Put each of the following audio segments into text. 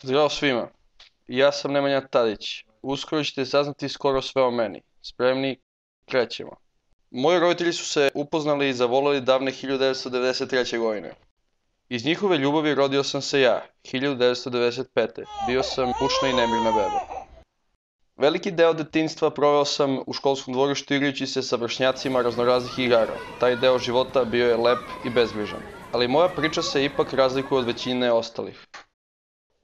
Zdravo svima, ja sam Nemanja Tadić. Uskoro ćete saznati skoro sve o meni. Spremni, krećemo. Moji roditelji su se upoznali i zavoleli davne 1993. godine. Iz njihove ljubavi rodio sam se ja, 1995. Bio sam bučna i nemirna beba. Veliki deo detinjstva proveo sam u školskom dvorištu igrajući se sa vršnjacima raznoraznih igara. Taj deo života bio je lep i bezbrižan. Ali moja priča se ipak razlikuje od većine ostalih.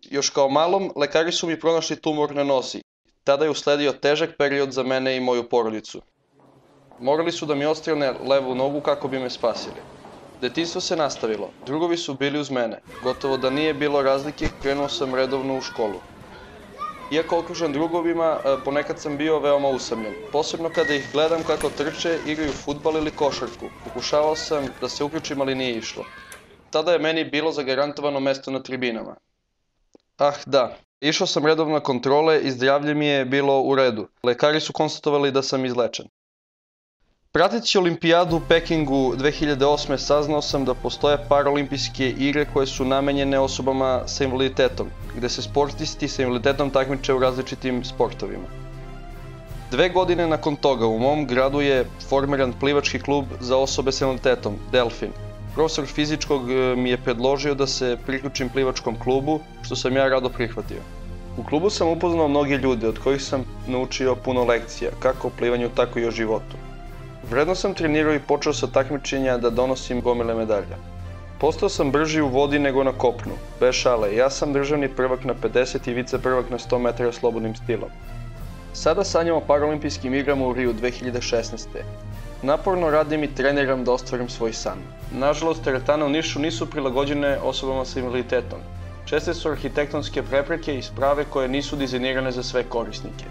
Još kao malom, lekari su mi pronašli tumor na nozi. Tada je usledio težak period za mene i moju porodicu. Morali su da mi odstrane levu nogu kako bi me spasili. Detinjstvo se nastavilo, drugovi su bili uz mene. Gotovo da nije bilo razlike, krenuo sam redovno u školu. Iako okružen drugovima, ponekad sam bio veoma usamljen. Posebno kada ih gledam kako trče, igraju fudbal ili košarku. Pokušavao sam da se uključim, ali nije išlo. Tada je meni bilo zagarantovano mesto na tribinama. Ah, da. Išao sam redovno na kontrole i zdravlje mi je bilo u redu. Lekari su konstatovali da sam izlečen. Prateći olimpijadu u Pekingu 2008. saznao sam da postoje paraolimpijske igre koje su namenjene osobama sa invaliditetom, gde se sportisti sa invaliditetom takmiče u različitim sportovima. 2 godine nakon toga u mom gradu je formiran plivački klub za osobe sa invaliditetom, Delfin. Profesor fizičkog mi je predložio da se priključim plivačkom klubu, što sam ja rado prihvatio. U klubu sam upoznao mnogi ljude od kojih sam naučio puno lekcija, kako o plivanju, tako i o životu. Vredno sam trenirao i počeo sa takmičenja da donosim gomile medalja. Postao sam brži u vodi nego na kopnu, bez šale, ja sam državni prvak na 50 i viceprvak na 100 metara slobodnim stilom. Sada sanjam o paraolimpijskim igrama u Riju 2016. Naporno radim i treniram da ostvarim svoj san. Nažalost, teretane u Nišu nisu prilagođene osobama sa invaliditetom. Česte su arhitektonske prepreke i sprave koje nisu dizajnirane za sve korisnike.